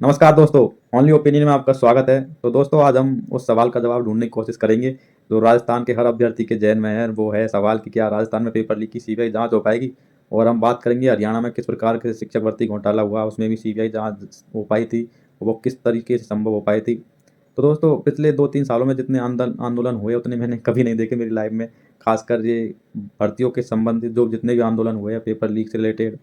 नमस्कार दोस्तों, only opinion में आपका स्वागत है। तो दोस्तों आज हम उस सवाल का जवाब ढूँढने की कोशिश करेंगे, जो राजस्थान के हर अभ्यर्थी के ज़हन में है। वो है सवाल कि क्या राजस्थान में पेपर लीक की सीबीआई जाँच हो पाएगी? और हम बात करेंगे हरियाणा में किस प्रकार के शिक्षक भर्ती घोटाला हुआ, उसमें भी सीबीआई जाँच हो पाई थी, वो किस तरीके से संभव हो पाई थी। तो दोस्तों पिछले 2-3 सालों में जितने आंदोलन हुए उतने मैंने कभी नहीं देखे मेरी लाइफ़ में। ख़ासकर ये भर्तियों के संबंधित जो जितने भी आंदोलन हुए हैं पेपर लीक से रिलेटेड,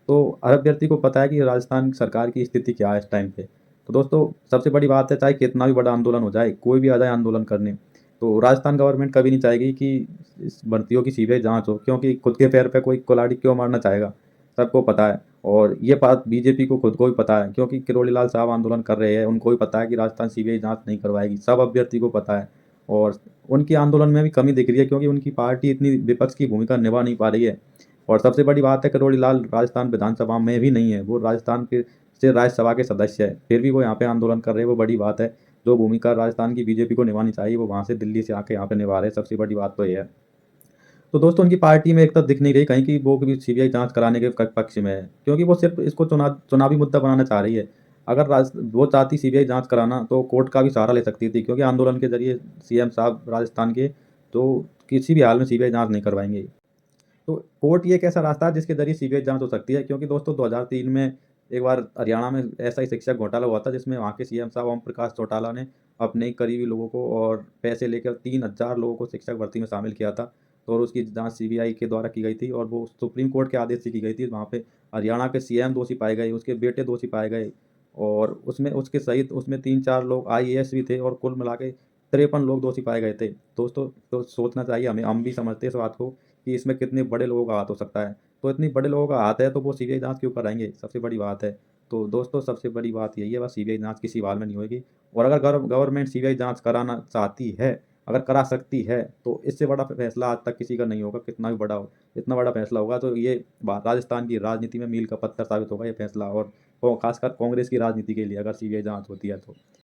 तो हर अभ्यर्थी को पता है कि राजस्थान सरकार की स्थिति क्या है इस टाइम पे। तो दोस्तों सबसे बड़ी बात है, चाहे कितना भी बड़ा आंदोलन हो जाए, कोई भी आ जाए आंदोलन करने, तो राजस्थान गवर्नमेंट कभी नहीं चाहेगी कि इस भर्तियों की सीबीआई जाँच हो, क्योंकि खुद के पैर पे कोई कुल्हाड़ी क्यों मारना चाहेगा? सबको पता है। और ये बात बीजेपी को खुद को भी पता है, क्योंकि किरोड़ी लाल साहब आंदोलन कर रहे हैं, उनको भी पता है कि राजस्थान सीबीआई जाँच नहीं करवाएगी, सब अभ्यर्थी को पता है। और उनकी आंदोलन में भी कमी दिख रही है, क्योंकि उनकी पार्टी इतनी विपक्ष की भूमिका निभा नहीं पा रही है। और सबसे बड़ी बात है, किरोड़ी लाल राजस्थान विधानसभा में भी नहीं है, वो राजस्थान के से राज्यसभा के सदस्य है, फिर भी वो यहाँ पे आंदोलन कर रहे हैं, वो बड़ी बात है। जो भूमिका राजस्थान की बीजेपी को निभानी चाहिए, वो वहाँ से दिल्ली से आके यहाँ पे निभा रहे हैं, सबसे बड़ी बात तो ये है। तो दोस्तों उनकी पार्टी में एक तो दिख नहीं रही कहीं कि वो कभी सीबीआई जाँच कराने के पक्ष में है, क्योंकि वो सिर्फ़ इसको चुनावी मुद्दा बनाना चाह रही है। अगर वो चाहती सीबीआई जाँच कराना, तो कोर्ट का भी सहारा ले सकती थी, क्योंकि आंदोलन के ज़रिए सीएम साहब राजस्थान के, तो किसी भी हाल में सीबीआई जाँच नहीं करवाएँगे। तो कोर्ट ये एक ऐसा रास्ता है जिसके ज़रिए सीबीआई जाँच हो सकती है, क्योंकि दोस्तों 2003 में एक बार हरियाणा में ऐसा ही शिक्षक घोटाला हुआ था, जिसमें वहाँ के सीएम साहब ओम प्रकाश चौटाला ने अपने ही करीबी लोगों को और पैसे लेकर 3000 लोगों को शिक्षक भर्ती में शामिल किया था। और उसकी जाँच सीबीआई के द्वारा की गई थी, और वो सुप्रीम कोर्ट के आदेश से की गई थी। वहाँ पे हरियाणा के सीएम दोषी पाए गए, उसके बेटे दोषी पाए गए, और उसमें उसके सहित उसमें 3-4 लोग आईएएस भी थे, और कुल मिला के 53 लोग दोषी पाए गए थे। दोस्तों तो सोचना चाहिए हमें, हम भी समझते हैं इस बात को कि इसमें कितने बड़े लोगों का हाथ हो सकता है। तो इतने बड़े लोगों का हाथ है, तो वो सीबीआई जाँच क्यों कराएँगे? सबसे बड़ी बात है। तो दोस्तों सबसे बड़ी बात यही है, बस सीबीआई जाँच किसी हाल में नहीं होएगी। और अगर गवर्नमेंट सीबीआई जाँच कराना चाहती है, अगर करा सकती है, तो इससे बड़ा फैसला आज तक किसी का नहीं होगा, कितना भी बड़ा हो। इतना बड़ा फैसला होगा तो ये राजस्थान की राजनीति में मील का पत्थर साबित होगा ये फैसला, और खासकर कांग्रेस की राजनीति के लिए अगर सीबीआई जाँच होती है तो।